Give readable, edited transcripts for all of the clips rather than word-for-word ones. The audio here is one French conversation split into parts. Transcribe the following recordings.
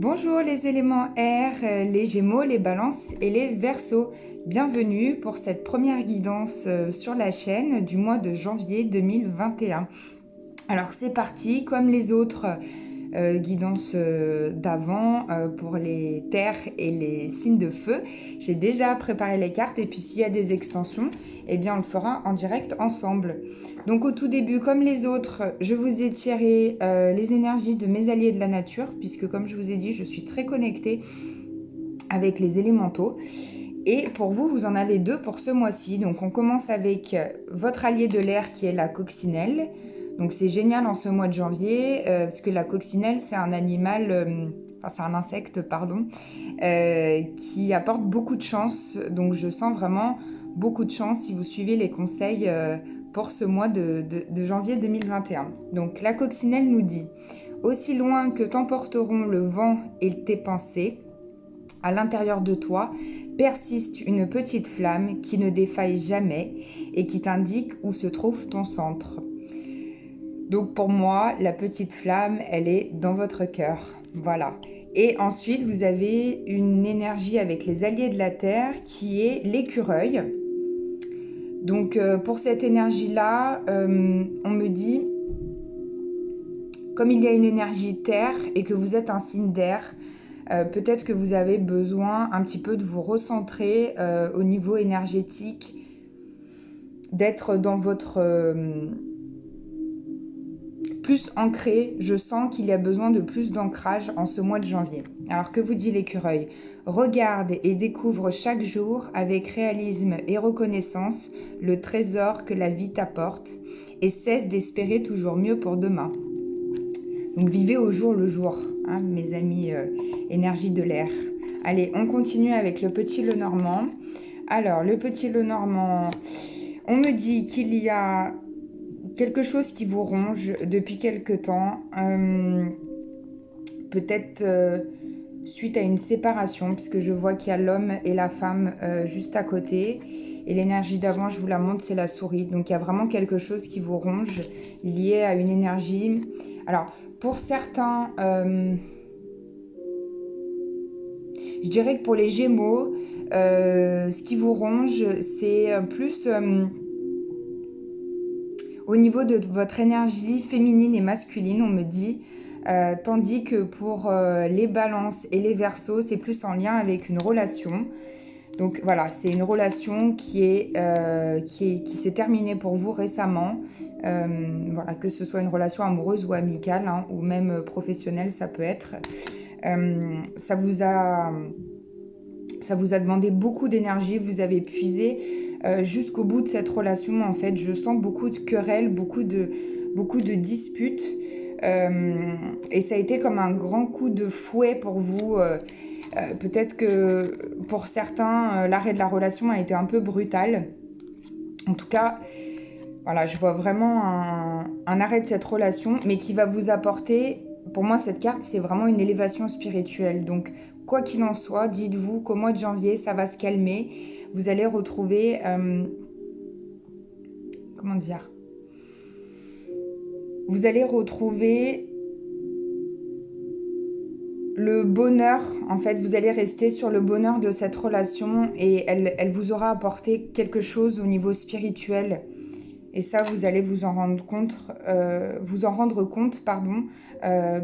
Bonjour les éléments air, les Gémeaux, les Balances et les Verseaux. Bienvenue pour cette première guidance sur la chaîne du mois de janvier 2021. Alors c'est parti, comme les autres guidances d'avant pour les terres et les signes de feu. J'ai déjà préparé les cartes et puis s'il y a des extensions, eh bien on le fera en direct ensemble. Donc au tout début, comme les autres, je vous ai tiré les énergies de mes alliés de la nature, puisque comme je vous ai dit, je suis très connectée avec les élémentaux. Et pour vous, vous en avez deux pour ce mois-ci. Donc on commence avec votre allié de l'air qui est la coccinelle. Donc c'est génial en ce mois de janvier, parce que la coccinelle, c'est un animal, c'est un insecte, pardon, qui apporte beaucoup de chance. Donc je sens vraiment beaucoup de chance si vous suivez les conseils pour ce mois de janvier 2021. Donc la coccinelle nous dit « Aussi loin que t'emporteront le vent et tes pensées, à l'intérieur de toi persiste une petite flamme qui ne défaille jamais et qui t'indique où se trouve ton centre. » Donc pour moi, la petite flamme, elle est dans votre cœur. Voilà. Et ensuite, vous avez une énergie avec les alliés de la Terre qui est l'écureuil. Donc pour cette énergie-là, on me dit, comme il y a une énergie terre et que vous êtes un signe d'air, peut-être que vous avez besoin un petit peu de vous recentrer au niveau énergétique, d'être dans votre... plus ancré. Je sens qu'il y a besoin de plus d'ancrage en ce mois de janvier. Alors que vous dit l'écureuil? Regarde et découvre chaque jour avec réalisme et reconnaissance le trésor que la vie t'apporte et cesse d'espérer toujours mieux pour demain. Donc vivez au jour le jour, hein, mes amis énergie de l'air. Allez, on continue avec le petit Lenormand. Alors, le petit Lenormand, on me dit qu'il y a quelque chose qui vous ronge depuis quelque temps. Peut-être suite à une séparation, puisque je vois qu'il y a l'homme et la femme juste à côté. Et l'énergie d'avant, je vous la montre, c'est la souris. Donc il y a vraiment quelque chose qui vous ronge lié à une énergie. Alors, pour certains, je dirais que pour les Gémeaux, ce qui vous ronge, c'est plus au niveau de votre énergie féminine et masculine, on me dit. Tandis que pour les Balances et les Verseaux, c'est plus en lien avec une relation. Donc voilà, c'est une relation qui s'est terminée pour vous récemment. Voilà, que ce soit une relation amoureuse ou amicale, hein, ou même professionnelle, ça peut être. Ça vous a demandé beaucoup d'énergie, vous avez puisé jusqu'au bout de cette relation. En fait, je sens beaucoup de querelles, beaucoup de disputes. Et ça a été comme un grand coup de fouet pour vous. Peut-être que pour certains, l'arrêt de la relation a été un peu brutal. En tout cas, voilà, je vois vraiment un arrêt de cette relation, mais qui va vous apporter, pour moi, cette carte, c'est vraiment une élévation spirituelle. Donc, quoi qu'il en soit, dites-vous qu'au mois de janvier, ça va se calmer. Vous allez retrouver... comment dire? Vous allez retrouver le bonheur, en fait, vous allez rester sur le bonheur de cette relation et elle vous aura apporté quelque chose au niveau spirituel. Et ça, vous allez vous en rendre compte,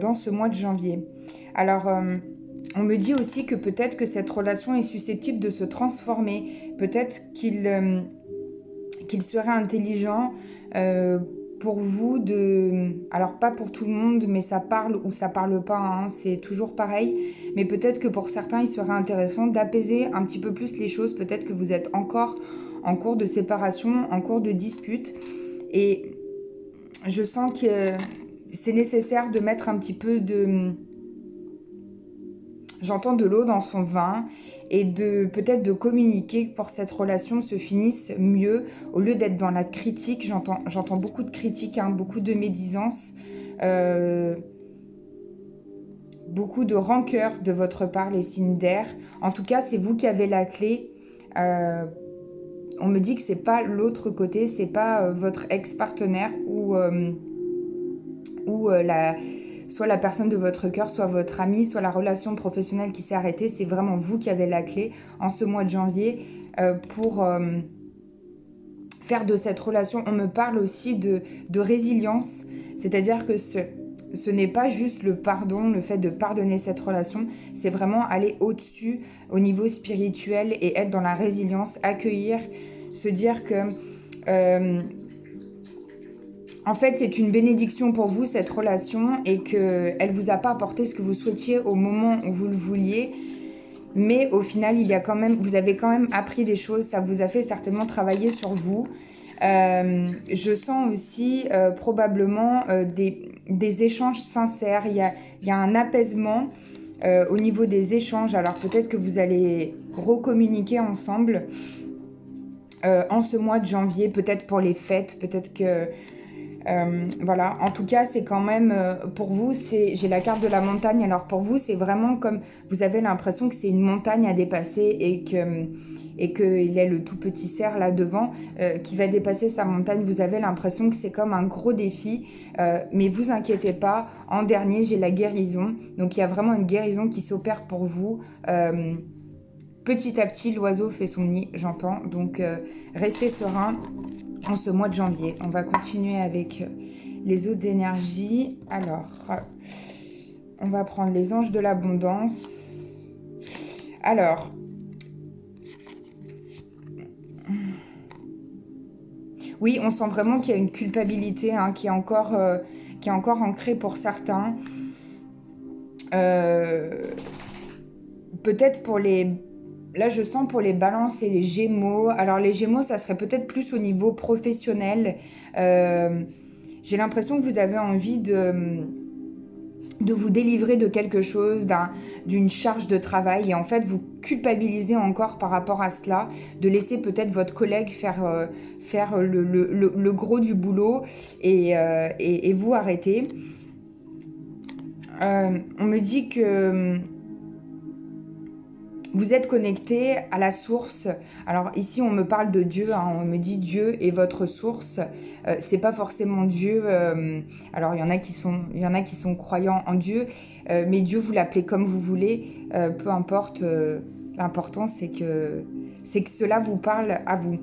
dans ce mois de janvier. Alors, on me dit aussi que peut-être que cette relation est susceptible de se transformer. Peut-être qu'il serait intelligent pour vous de... Alors, pas pour tout le monde, mais ça parle ou ça parle pas, hein, c'est toujours pareil. Mais peut-être que pour certains, il serait intéressant d'apaiser un petit peu plus les choses. Peut-être que vous êtes encore en cours de séparation, en cours de dispute. Et je sens que c'est nécessaire de mettre un petit peu de... J'entends de l'eau dans son vin et peut-être de communiquer pour que cette relation se finisse mieux. Au lieu d'être dans la critique, j'entends beaucoup de critiques, hein, beaucoup de médisance, beaucoup de rancœur de votre part, les signes d'air. En tout cas, c'est vous qui avez la clé. On me dit que c'est pas l'autre côté, c'est pas votre ex-partenaire ou soit la personne de votre cœur, soit votre ami, soit la relation professionnelle qui s'est arrêtée. C'est vraiment vous qui avez la clé en ce mois de janvier pour faire de cette relation. On me parle aussi de résilience, c'est-à-dire que ce n'est pas juste le pardon, le fait de pardonner cette relation, c'est vraiment aller au-dessus au niveau spirituel et être dans la résilience, accueillir, se dire que en fait c'est une bénédiction pour vous cette relation et qu'elle ne vous a pas apporté ce que vous souhaitiez au moment où vous le vouliez. Mais au final, vous avez quand même appris des choses, ça vous a fait certainement travailler sur vous. Je sens aussi probablement des échanges sincères. Il y a un apaisement au niveau des échanges. Alors peut-être que vous allez recommuniquer ensemble en ce mois de janvier, peut-être pour les fêtes, peut-être que... voilà, en tout cas, c'est quand même, pour vous, j'ai la carte de la montagne, alors pour vous, c'est vraiment comme, vous avez l'impression que c'est une montagne à dépasser et qu'il est le tout petit cerf là devant qui va dépasser sa montagne. Vous avez l'impression que c'est comme un gros défi, mais vous inquiétez pas, en dernier, j'ai la guérison, donc il y a vraiment une guérison qui s'opère pour vous. Petit à petit, l'oiseau fait son nid, j'entends, donc restez serein en ce mois de janvier. On va continuer avec les autres énergies. Alors, on va prendre les anges de l'abondance. Alors, oui, on sent vraiment qu'il y a une culpabilité qui est encore ancrée pour certains. Peut-être pour les... Là, je sens pour les balances et les gémeaux. Alors, les gémeaux, ça serait peut-être plus au niveau professionnel. J'ai l'impression que vous avez envie de vous délivrer de quelque chose, d'une charge de travail. Et en fait, vous culpabilisez encore par rapport à cela, de laisser peut-être votre collègue faire le gros du boulot et vous arrêter. On me dit que... vous êtes connecté à la source. Alors ici, on me parle de Dieu. On me dit Dieu est votre source. C'est pas forcément Dieu. Alors il y en a qui sont croyants en Dieu, mais Dieu vous l'appelez comme vous voulez. Peu importe. L'important c'est que cela vous parle à vous.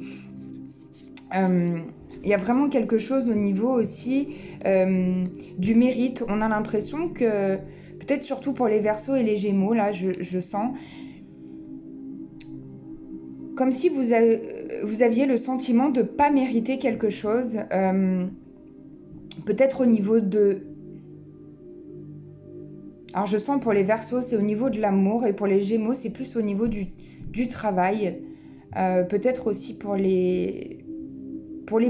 Il y a vraiment quelque chose au niveau aussi du mérite. On a l'impression que peut-être surtout pour les Verseaux et les Gémeaux, là, je sens. Comme si vous aviez le sentiment de ne pas mériter quelque chose. Peut-être au niveau de... Alors je sens pour les Verseaux, c'est au niveau de l'amour. Et pour les Gémeaux, c'est plus au niveau du travail. Peut-être aussi pour les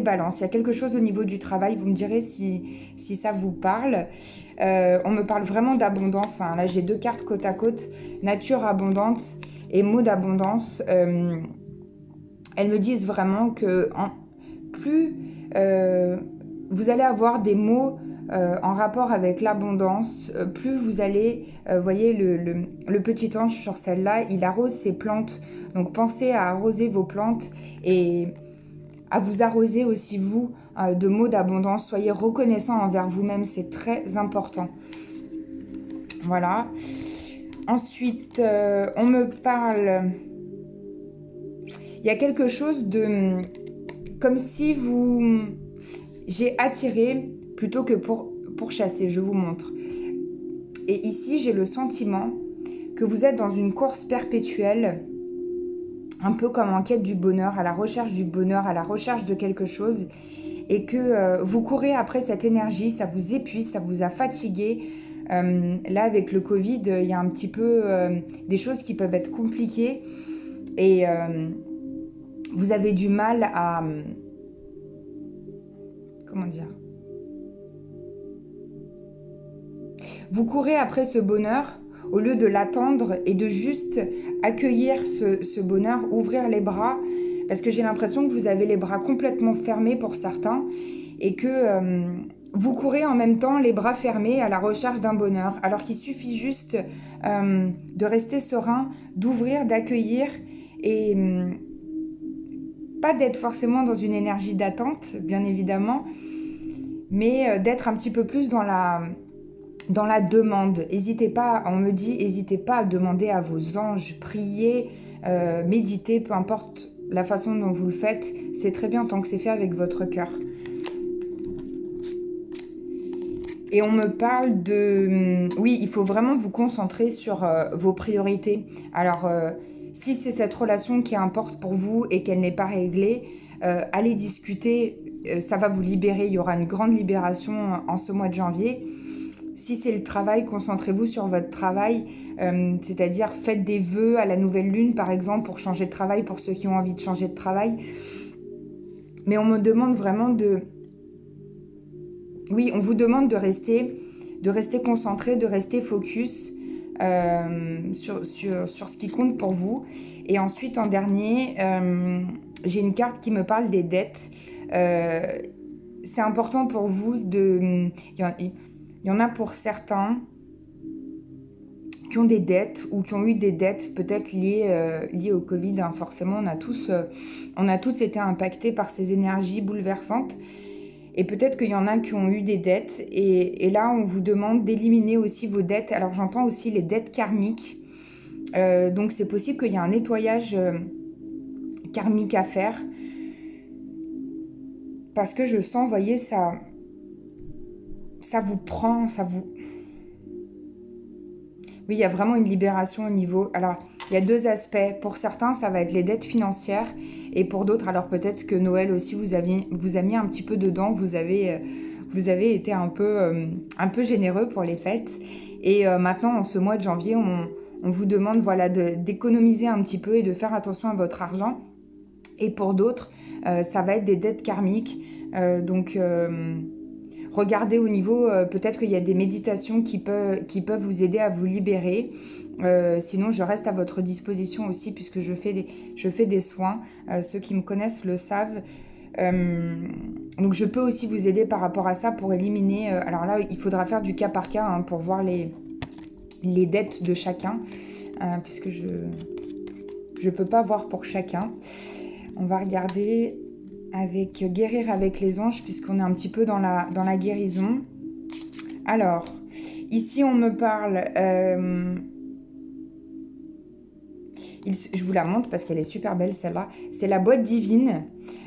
balances. Il y a quelque chose au niveau du travail. Vous me direz si ça vous parle. On me parle vraiment d'abondance. Là, j'ai 2 cartes côte à côte. Nature abondante et mots d'abondance. Elles me disent vraiment que plus vous allez avoir des mots en rapport avec l'abondance, plus vous allez, voyez le petit ange sur celle-là, il arrose ses plantes. Donc pensez à arroser vos plantes et à vous arroser aussi vous de mots d'abondance. Soyez reconnaissant envers vous-même, c'est très important. Voilà. Ensuite, on me parle... Il y a quelque chose de... Comme si vous... J'ai attiré plutôt que pour chasser, je vous montre. Et ici, j'ai le sentiment que vous êtes dans une course perpétuelle, un peu comme en quête du bonheur, à la recherche du bonheur, à la recherche de quelque chose, et que vous courez après cette énergie, ça vous épuise, ça vous a fatigué. Là, avec le Covid, il y a un petit peu des choses qui peuvent être compliquées, et vous avez du mal à... Comment dire ? Vous courez après ce bonheur au lieu de l'attendre et de juste accueillir ce bonheur, ouvrir les bras, parce que j'ai l'impression que vous avez les bras complètement fermés pour certains et que vous courez en même temps les bras fermés à la recherche d'un bonheur, alors qu'il suffit juste de rester serein, d'ouvrir, d'accueillir et pas d'être forcément dans une énergie d'attente, bien évidemment, mais d'être un petit peu plus dans dans la demande. N'hésitez pas, on me dit, n'hésitez pas à demander à vos anges, prier, méditer, peu importe la façon dont vous le faites, c'est très bien tant que c'est fait avec votre cœur. Et on me parle de... Oui, il faut vraiment vous concentrer sur vos priorités. Alors, si c'est cette relation qui importe pour vous et qu'elle n'est pas réglée, allez discuter, ça va vous libérer. Il y aura une grande libération en ce mois de janvier. Si c'est le travail, concentrez-vous sur votre travail, c'est-à-dire faites des vœux à la nouvelle lune, par exemple, pour changer de travail, pour ceux qui ont envie de changer de travail. Mais on me demande vraiment de... Oui, on vous demande de rester concentré, de rester focus sur ce qui compte pour vous. Et ensuite, en dernier, j'ai une carte qui me parle des dettes. C'est important pour vous de... Il y en a pour certains qui ont des dettes ou qui ont eu des dettes peut-être liées au Covid. Hein. Forcément, on a tous été impactés par ces énergies bouleversantes. Et peut-être qu'il y en a qui ont eu des dettes. Et là, on vous demande d'éliminer aussi vos dettes. Alors, j'entends aussi les dettes karmiques. Donc, c'est possible qu'il y ait un nettoyage karmique à faire. Parce que je sens, vous voyez, ça vous prend, ça vous... Oui, il y a vraiment une libération au niveau... Alors, il y a deux aspects. Pour certains, ça va être les dettes financières. Et pour d'autres, alors peut-être que Noël aussi vous a mis un petit peu dedans. Vous avez été un peu généreux pour les fêtes. Et maintenant, en ce mois de janvier, on vous demande voilà, d'économiser un petit peu et de faire attention à votre argent. Et pour d'autres, ça va être des dettes karmiques. Donc... regardez au niveau, peut-être qu'il y a des méditations qui peuvent vous aider à vous libérer. Sinon, je reste à votre disposition aussi puisque je fais des soins. Ceux qui me connaissent le savent. Donc, je peux aussi vous aider par rapport à ça pour éliminer... alors là, il faudra faire du cas par cas hein, pour voir les dettes de chacun. Puisque je ne peux pas voir pour chacun. On va regarder... avec guérir avec les anges, puisqu'on est un petit peu dans la guérison. Alors, ici on me parle... je vous la montre parce qu'elle est super belle celle-là. C'est la boîte divine.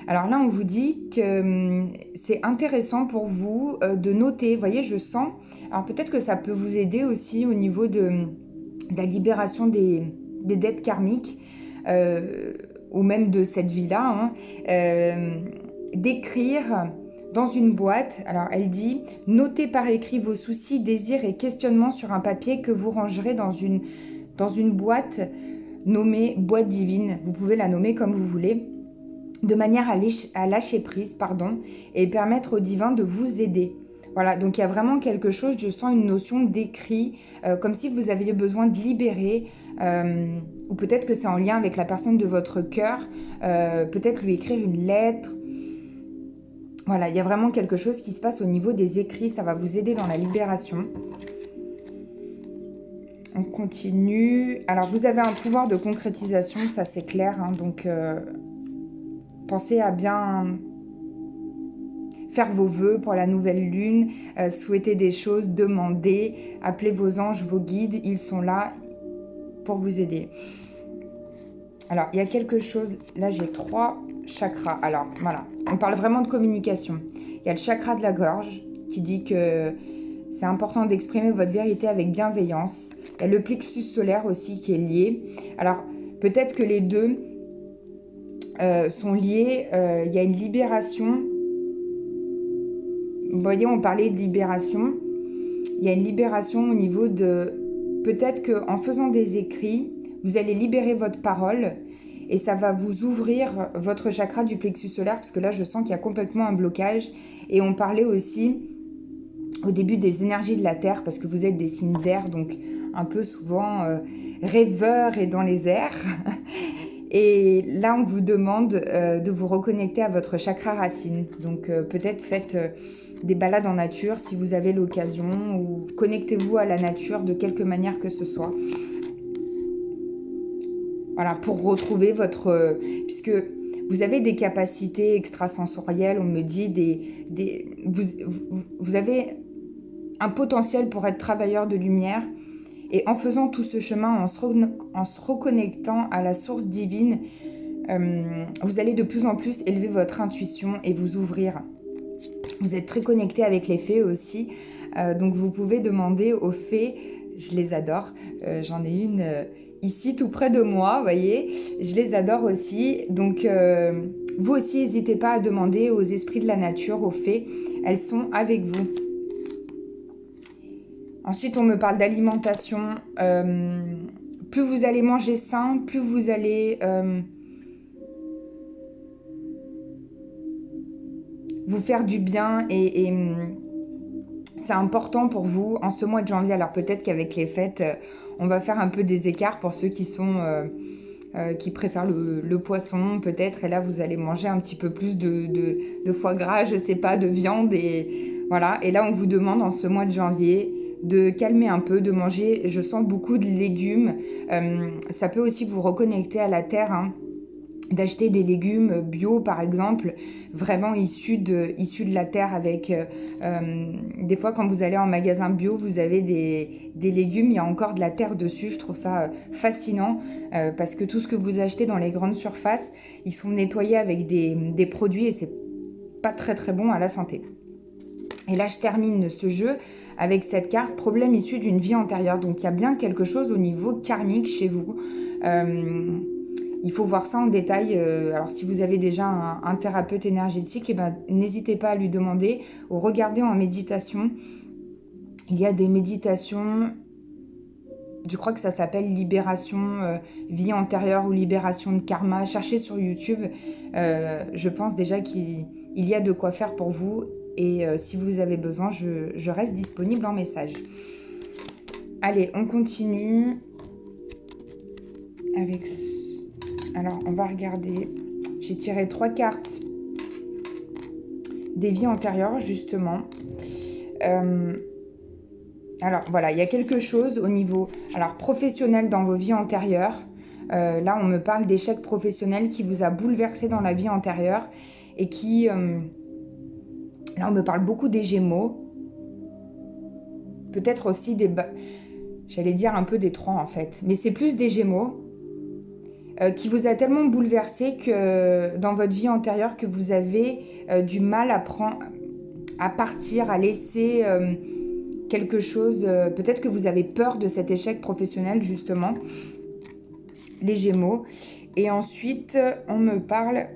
Alors là, on vous dit que c'est intéressant pour vous de noter. Vous voyez, je sens... Alors peut-être que ça peut vous aider aussi au niveau de la libération des dettes karmiques. Ou même de cette vie-là, hein, d'écrire dans une boîte. Alors, elle dit « Notez par écrit vos soucis, désirs et questionnements sur un papier que vous rangerez dans une boîte nommée boîte divine. » Vous pouvez la nommer comme vous voulez, de manière à lâcher prise, et permettre au divin de vous aider. Voilà, donc il y a vraiment quelque chose, je sens une notion d'écrit, comme si vous aviez besoin de libérer... ou peut-être que c'est en lien avec la personne de votre cœur, peut-être lui écrire une lettre. Voilà, il y a vraiment quelque chose qui se passe au niveau des écrits, ça va vous aider dans la libération. On continue. Alors, vous avez un pouvoir de concrétisation, ça c'est clair, hein, donc pensez à bien faire vos vœux pour la nouvelle lune, souhaiter des choses, demander, appelez vos anges, vos guides, ils sont là pour vous aider. Alors, il y a quelque chose, là j'ai 3 chakras. Alors, voilà, on parle vraiment de communication. Il y a le chakra de la gorge qui dit que c'est important d'exprimer votre vérité avec bienveillance. Il y a le plexus solaire aussi qui est lié. Alors, peut-être que les deux sont liés. Il y a une libération. Vous voyez, on parlait de libération. Il y a une libération au niveau de... Peut-être qu'en faisant des écrits, vous allez libérer votre parole et ça va vous ouvrir votre chakra du plexus solaire parce que là, je sens qu'il y a complètement un blocage. Et on parlait aussi au début des énergies de la Terre parce que vous êtes des signes d'air, donc un peu souvent rêveurs et dans les airs. Et là, on vous demande de vous reconnecter à votre chakra racine. Donc peut-être faites... des balades en nature si vous avez l'occasion ou connectez-vous à la nature de quelque manière que ce soit. Voilà, pour retrouver votre... puisque vous avez des capacités extrasensorielles, on me dit, vous avez un potentiel pour être travailleur de lumière. Et en faisant tout ce chemin, en se reconnectant à la source divine, vous allez de plus en plus élever votre intuition et vous ouvrir. Vous êtes très connecté avec les fées aussi, donc vous pouvez demander aux fées, je les adore, j'en ai une ici tout près de moi, vous voyez, je les adore aussi, donc vous aussi n'hésitez pas à demander aux esprits de la nature, aux fées, elles sont avec vous. Ensuite on me parle d'alimentation, plus vous allez manger sain, plus vous allez vous faire du bien et c'est important pour vous en ce mois de janvier. Alors peut-être qu'avec les fêtes, on va faire un peu des écarts pour ceux qui préfèrent le poisson peut-être. Et là, vous allez manger un petit peu plus de foie gras, je sais pas, de viande. Et voilà. Et là, on vous demande en ce mois de janvier de calmer un peu, de manger. Je sens beaucoup de légumes. Ça peut aussi vous reconnecter à la terre, hein. D'acheter des légumes bio par exemple, vraiment issus de la terre avec des fois quand vous allez en magasin bio vous avez des légumes, il y a encore de la terre dessus, je trouve ça fascinant parce que tout ce que vous achetez dans les grandes surfaces, ils sont nettoyés avec des produits et c'est pas très très bon à la santé. Et là je termine ce jeu avec cette carte, problème issu d'une vie antérieure, donc il y a bien quelque chose au niveau karmique chez vous. Il faut voir ça en détail. Alors, si vous avez déjà un thérapeute énergétique, eh ben, n'hésitez pas à lui demander ou regardez en méditation. Il y a des méditations, je crois que ça s'appelle libération vie antérieure ou libération de karma. Cherchez sur YouTube. Je pense déjà qu'il y a de quoi faire pour vous. Et si vous avez besoin, je reste disponible en message. Allez, on continue avec... Alors, on va regarder. J'ai tiré 3 cartes des vies antérieures, justement. Alors, voilà, il y a quelque chose au niveau professionnel dans vos vies antérieures. Là, on me parle d'échec professionnel qui vous a bouleversé dans la vie antérieure et qui... là, on me parle beaucoup des Gémeaux. Peut-être aussi j'allais dire un peu des 3, en fait. Mais c'est plus des Gémeaux. Qui vous a tellement bouleversé que dans votre vie antérieure que vous avez du mal à partir, à laisser quelque chose. Peut-être que vous avez peur de cet échec professionnel, justement, les Gémeaux. Et ensuite, on me parle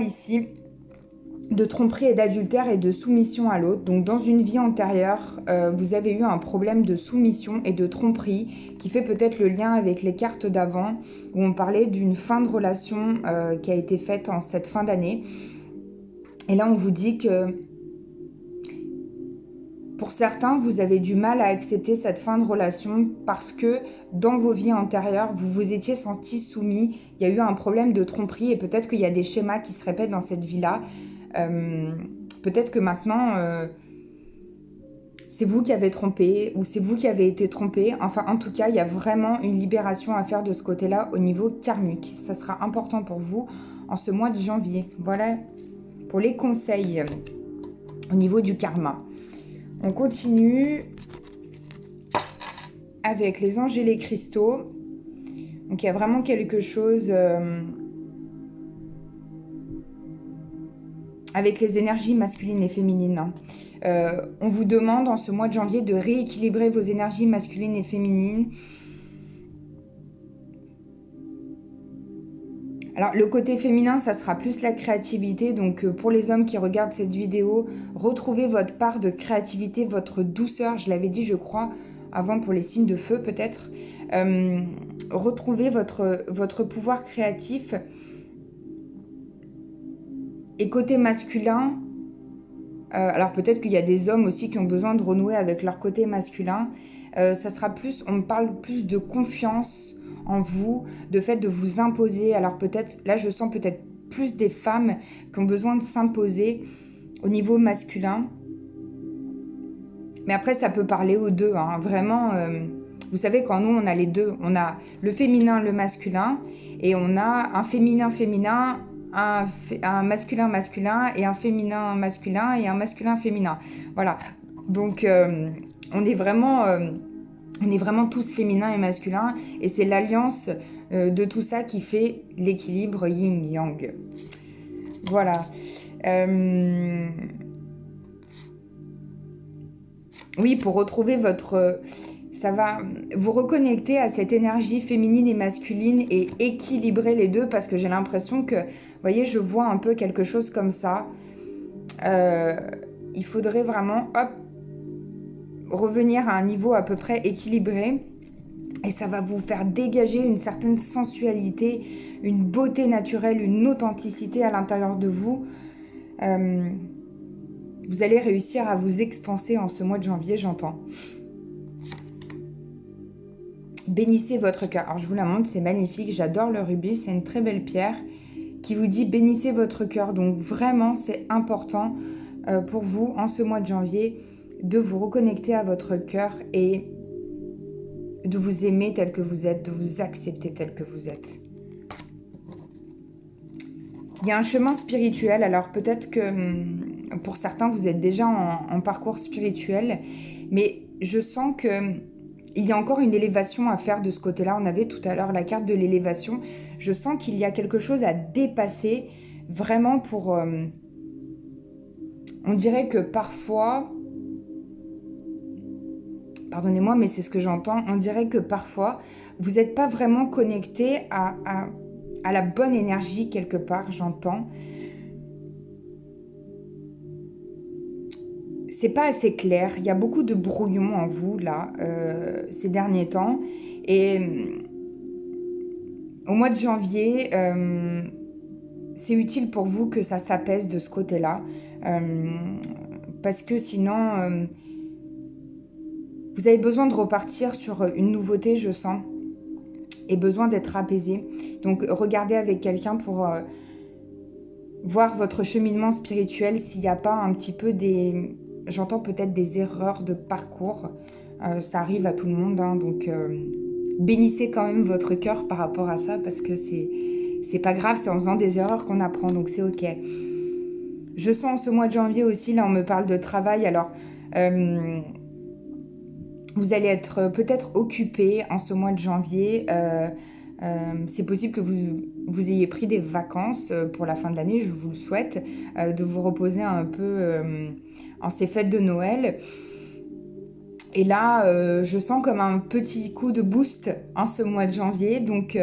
ici de tromperie et d'adultère et de soumission à l'autre. Donc dans une vie antérieure, vous avez eu un problème de soumission et de tromperie qui fait peut-être le lien avec les cartes d'avant où on parlait d'une fin de relation qui a été faite en cette fin d'année. Et là on vous dit que pour certains, vous avez du mal à accepter cette fin de relation parce que dans vos vies antérieures, vous vous étiez senti soumis, il y a eu un problème de tromperie et peut-être qu'il y a des schémas qui se répètent dans cette vie-là. Peut-être que maintenant c'est vous qui avez trompé ou c'est vous qui avez été trompé. Enfin, en tout cas, il y a vraiment une libération à faire de ce côté-là au niveau karmique. Ça sera important pour vous en ce mois de janvier. Voilà pour les conseils au niveau du karma. On continue avec les anges et les cristaux. Donc, il y a vraiment quelque chose... avec les énergies masculines et féminines. On vous demande en ce mois de janvier de rééquilibrer vos énergies masculines et féminines. Alors le côté féminin, ça sera plus la créativité. Donc pour les hommes qui regardent cette vidéo, retrouvez votre part de créativité, votre douceur. Je l'avais dit, je crois, avant pour les signes de feu peut-être. Retrouvez votre pouvoir créatif. Et côté masculin, alors peut-être qu'il y a des hommes aussi qui ont besoin de renouer avec leur côté masculin. Ça sera plus, on me parle plus de confiance en vous, de fait de vous imposer. Alors peut-être, là je sens peut-être plus des femmes qui ont besoin de s'imposer au niveau masculin. Mais après ça peut parler aux deux, hein. Vraiment, vous savez quand nous on a les deux, on a le féminin, le masculin, et on a un féminin un masculin masculin et un féminin masculin et un masculin féminin. Voilà. Donc, on est vraiment tous féminins et masculins. Et c'est l'alliance de tout ça qui fait l'équilibre yin-yang. Voilà. Oui, pour retrouver votre... Ça va vous reconnecter à cette énergie féminine et masculine et équilibrer les deux parce que j'ai l'impression que, vous voyez, je vois un peu quelque chose comme ça. Il faudrait vraiment, hop, revenir à un niveau à peu près équilibré et ça va vous faire dégager une certaine sensualité, une beauté naturelle, une authenticité à l'intérieur de vous. Vous allez réussir à vous expanser en ce mois de janvier, j'entends. Bénissez votre cœur. Alors, je vous la montre, c'est magnifique. J'adore le rubis. C'est une très belle pierre qui vous dit bénissez votre cœur. Donc, vraiment, c'est important pour vous, en ce mois de janvier, de vous reconnecter à votre cœur et de vous aimer tel que vous êtes, de vous accepter tel que vous êtes. Il y a un chemin spirituel. Alors, peut-être que pour certains, vous êtes déjà en parcours spirituel. Mais je sens que... il y a encore une élévation à faire de ce côté-là. On avait tout à l'heure la carte de l'élévation. Je sens qu'il y a quelque chose à dépasser vraiment pour... on dirait que parfois... pardonnez-moi, mais c'est ce que j'entends. On dirait que parfois, vous n'êtes pas vraiment connecté à la bonne énergie quelque part, j'entends. C'est pas assez clair. Il y a beaucoup de brouillons en vous, là, ces derniers temps. Et au mois de janvier, c'est utile pour vous que ça s'apaise de ce côté-là. Parce que sinon, vous avez besoin de repartir sur une nouveauté, je sens. Et besoin d'être apaisé. Donc, regardez avec quelqu'un pour voir votre cheminement spirituel, s'il n'y a pas un petit peu des... j'entends peut-être des erreurs de parcours. Ça arrive à tout le monde, hein, donc bénissez quand même votre cœur par rapport à ça, parce que c'est pas grave, c'est en faisant des erreurs qu'on apprend, donc c'est ok. Je sens en ce mois de janvier aussi, là on me parle de travail, alors vous allez être peut-être occupé en ce mois de janvier. C'est possible que vous ayez pris des vacances pour la fin de l'année, je vous le souhaite, de vous reposer un peu en ces fêtes de Noël. Et là, je sens comme un petit coup de boost en ce mois de janvier. Donc,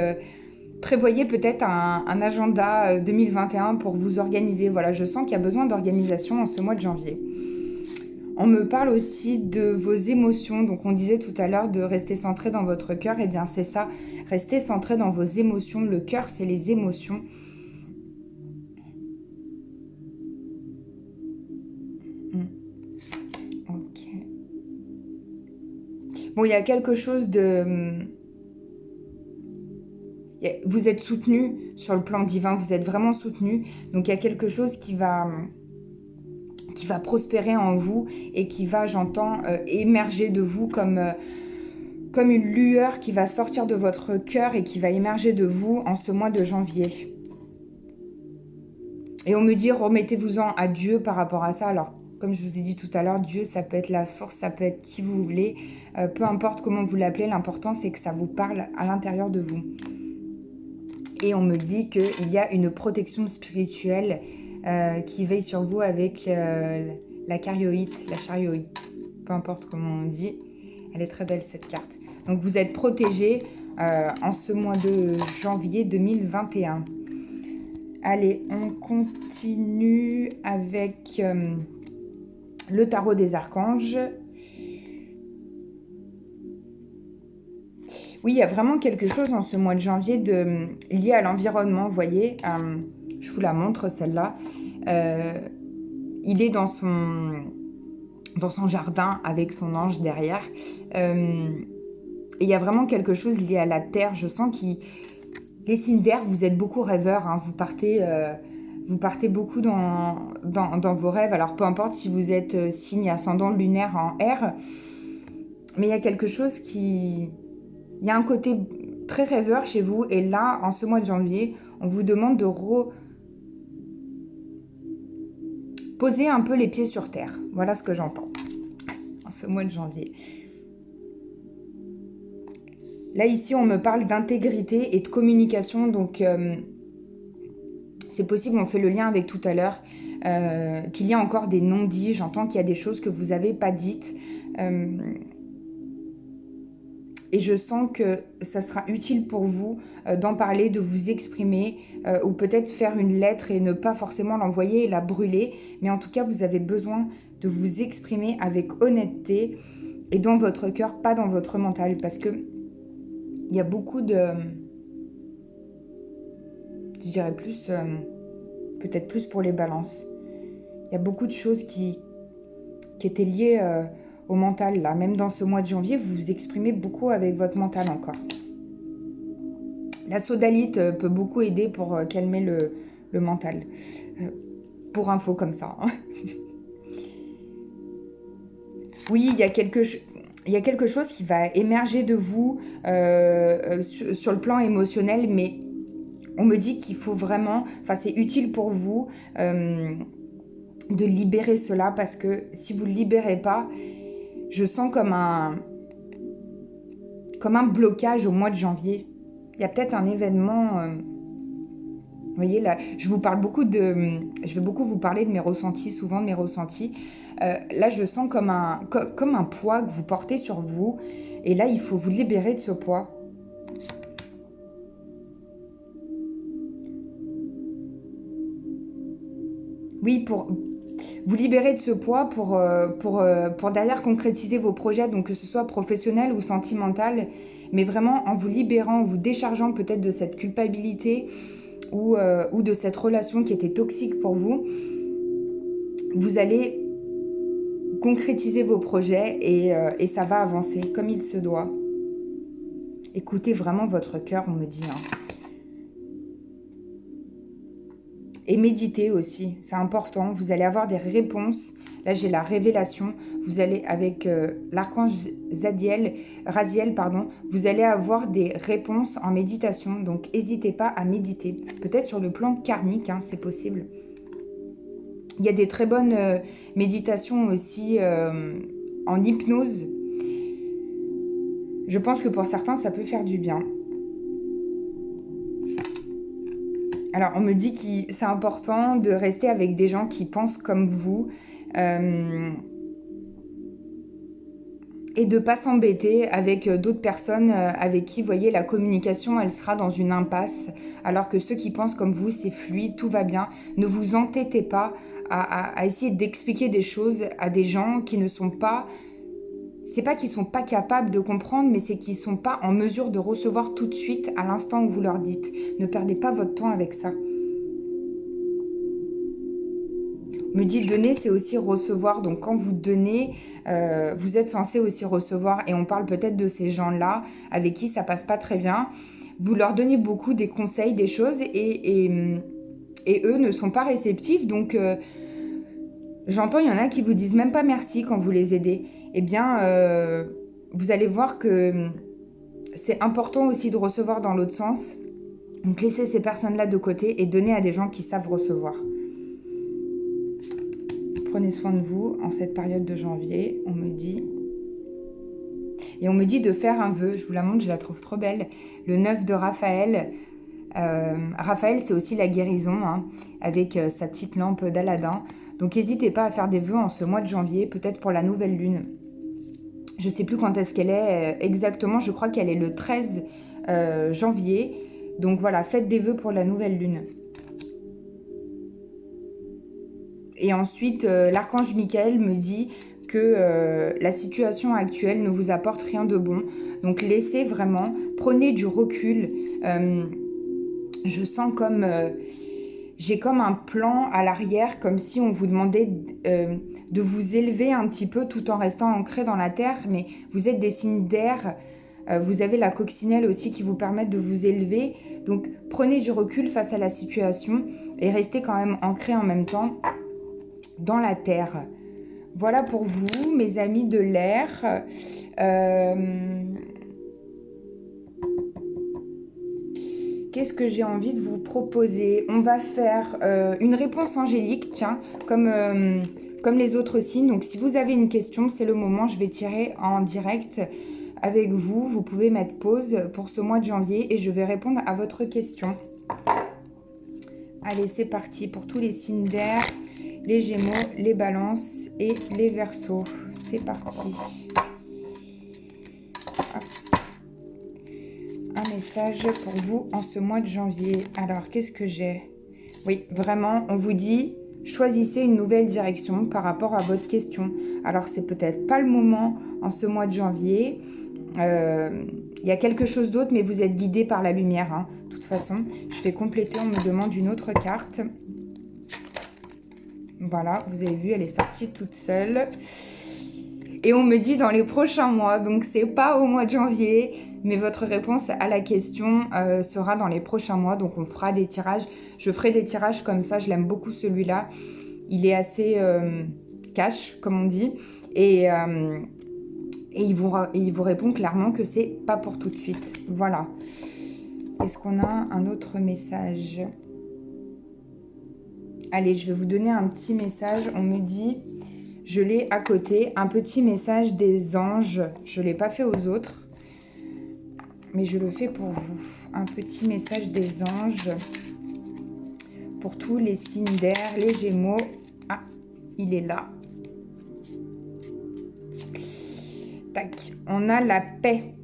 prévoyez peut-être un agenda 2021 pour vous organiser. Voilà, je sens qu'il y a besoin d'organisation en ce mois de janvier. On me parle aussi de vos émotions. Donc, on disait tout à l'heure de rester centré dans votre cœur. Eh bien, c'est ça. Restez centré dans vos émotions. Le cœur, c'est les émotions. Ok. Bon, il y a quelque chose de... Vous êtes soutenu sur le plan divin. Vous êtes vraiment soutenu. Donc, il y a quelque chose qui va prospérer en vous et qui va, j'entends, émerger de vous comme une lueur qui va sortir de votre cœur et qui va émerger de vous en ce mois de janvier. Et on me dit, remettez-vous-en à Dieu par rapport à ça. Alors, comme je vous ai dit tout à l'heure, Dieu, ça peut être la source, ça peut être qui vous voulez. Peu importe comment vous l'appelez, l'important, c'est que ça vous parle à l'intérieur de vous. Et on me dit qu'il y a une protection spirituelle qui veille sur vous avec la carioïte, la charioïte. Peu importe comment on dit. Elle est très belle, cette carte. Donc, vous êtes protégés en ce mois de janvier 2021. Allez, on continue avec le tarot des archanges. Oui, il y a vraiment quelque chose en ce mois de janvier lié à l'environnement, vous voyez. Je vous la montre, celle-là. Il est dans son jardin avec son ange derrière. Et il y a vraiment quelque chose lié à la terre. Je sens que les signes d'air, vous êtes beaucoup rêveurs. Hein. Vous partez beaucoup dans vos rêves. Alors, peu importe si vous êtes signe ascendant lunaire en air. Mais il y a quelque chose qui... Il y a un côté très rêveur chez vous. Et là, en ce mois de janvier, on vous demande poser un peu les pieds sur terre. Voilà ce que j'entends en ce mois de janvier. Là, ici, on me parle d'intégrité et de communication. Donc, c'est possible, on fait le lien avec tout à l'heure, qu'il y a encore des non-dits. J'entends qu'il y a des choses que vous n'avez pas dites. Et je sens que ça sera utile pour vous d'en parler, de vous exprimer, ou peut-être faire une lettre et ne pas forcément l'envoyer et la brûler. Mais en tout cas, vous avez besoin de vous exprimer avec honnêteté et dans votre cœur, pas dans votre mental. Parce que il y a beaucoup de... Je dirais plus... peut-être plus pour les balances. Il y a beaucoup de choses qui étaient liées au mental. Là. Même dans ce mois de janvier, vous vous exprimez beaucoup avec votre mental encore. La sodalite peut beaucoup aider pour calmer le mental. Pour info comme ça. Hein. Oui, il y a quelque chose qui va émerger de vous sur le plan émotionnel, mais on me dit qu'il faut vraiment, enfin c'est utile pour vous de libérer cela, parce que si vous ne le libérez pas, je sens comme un blocage au mois de janvier. Il y a peut-être un événement... vous voyez, là, je vais beaucoup vous parler de mes ressentis, souvent de mes ressentis. Là, je sens comme un poids que vous portez sur vous. Et là, il faut vous libérer de ce poids. Oui, pour vous libérer de ce poids pour derrière concrétiser vos projets, donc que ce soit professionnel ou sentimental, mais vraiment en vous libérant, en vous déchargeant peut-être de cette culpabilité ou de cette relation qui était toxique pour vous, vous allez concrétiser vos projets et ça va avancer comme il se doit. Écoutez vraiment votre cœur, on me dit. Hein. Et méditez aussi, c'est important. Vous allez avoir des réponses. Là, j'ai la révélation. Vous allez, avec l'archange Raziel, vous allez avoir des réponses en méditation. Donc, n'hésitez pas à méditer. Peut-être sur le plan karmique, hein, c'est possible. Il y a des très bonnes méditations aussi en hypnose. Je pense que pour certains, ça peut faire du bien. Alors, on me dit que c'est important de rester avec des gens qui pensent comme vous et de ne pas s'embêter avec d'autres personnes avec qui, vous voyez, la communication, elle sera dans une impasse, alors que ceux qui pensent comme vous, c'est fluide, tout va bien. Ne vous entêtez pas à essayer d'expliquer des choses à des gens qui ne sont pas... C'est pas qu'ils ne sont pas capables de comprendre, mais c'est qu'ils ne sont pas en mesure de recevoir tout de suite à l'instant où vous leur dites. Ne perdez pas votre temps avec ça. Me dit donner, c'est aussi recevoir. Donc quand vous donnez, vous êtes censé aussi recevoir. Et on parle peut-être de ces gens-là avec qui ça passe pas très bien. Vous leur donnez beaucoup des conseils, des choses, et eux ne sont pas réceptifs. Donc j'entends, il y en a qui vous disent même pas merci quand vous les aidez. Eh bien, vous allez voir que c'est important aussi de recevoir dans l'autre sens. Donc, laissez ces personnes-là de côté et donnez à des gens qui savent recevoir. Prenez soin de vous en cette période de janvier, on me dit. Et on me dit de faire un vœu. Je vous la montre, je la trouve trop belle. Le 9 de Raphaël. Raphaël, c'est aussi la guérison, hein, avec sa petite lampe d'Aladin. Donc, n'hésitez pas à faire des vœux en ce mois de janvier, peut-être pour la nouvelle lune. Je ne sais plus quand est-ce qu'elle est exactement. Je crois qu'elle est le 13 janvier. Donc voilà, faites des vœux pour la nouvelle lune. Et ensuite, l'archange Michael me dit que la situation actuelle ne vous apporte rien de bon. Donc laissez vraiment, prenez du recul. Je sens comme... j'ai comme un plan à l'arrière, comme si on vous demandait de vous élever un petit peu tout en restant ancré dans la terre. Mais vous êtes des signes d'air. Vous avez la coccinelle aussi qui vous permet de vous élever. Donc prenez du recul face à la situation et restez quand même ancré en même temps dans la terre. Voilà pour vous, mes amis de l'air. qu'est-ce que j'ai envie de vous proposer? On va faire une réponse angélique, tiens, comme les autres signes. Donc, si vous avez une question, c'est le moment. Je vais tirer en direct avec vous. Vous pouvez mettre pause pour ce mois de janvier et je vais répondre à votre question. Allez, c'est parti pour tous les signes d'air, les Gémeaux, les Balances et les Verseaux. C'est parti. Un message pour vous en ce mois de janvier. Alors, qu'est-ce que j'ai? Oui, vraiment, on vous dit, choisissez une nouvelle direction par rapport à votre question. Alors, c'est peut-être pas le moment en ce mois de janvier. Il y a quelque chose d'autre, mais vous êtes guidé par la lumière. Hein. De toute façon, je vais compléter, on me demande une autre carte. Voilà, vous avez vu, elle est sortie toute seule. Et on me dit dans les prochains mois, donc c'est pas au mois de janvier, mais votre réponse à la question sera dans les prochains mois. Donc on fera des tirages, je ferai des tirages comme ça, je l'aime beaucoup celui-là. Il est assez cash, comme on dit, et il vous répond clairement que c'est pas pour tout de suite. Voilà. Est-ce qu'on a un autre message? Allez, je vais vous donner un petit message. On me dit, je l'ai à côté, un petit message des anges. Je ne l'ai pas fait aux autres, mais je le fais pour vous. Un petit message des anges pour tous les signes d'air, les Gémeaux. Ah, il est là. Tac, on a la paix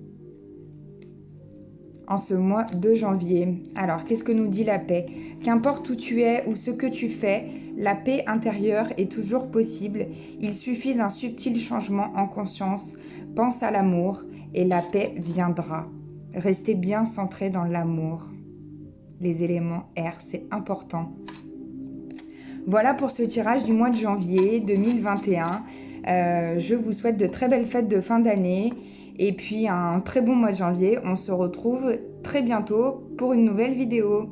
en ce mois de janvier. Alors, qu'est-ce que nous dit la paix? Qu'importe où tu es ou ce que tu fais, la paix intérieure est toujours possible. Il suffit d'un subtil changement en conscience. Pense à l'amour et la paix viendra. Restez bien centré dans l'amour. Les éléments air, c'est important. Voilà pour ce tirage du mois de janvier 2021. Je vous souhaite de très belles fêtes de fin d'année. Et puis un très bon mois de janvier. On se retrouve très bientôt pour une nouvelle vidéo.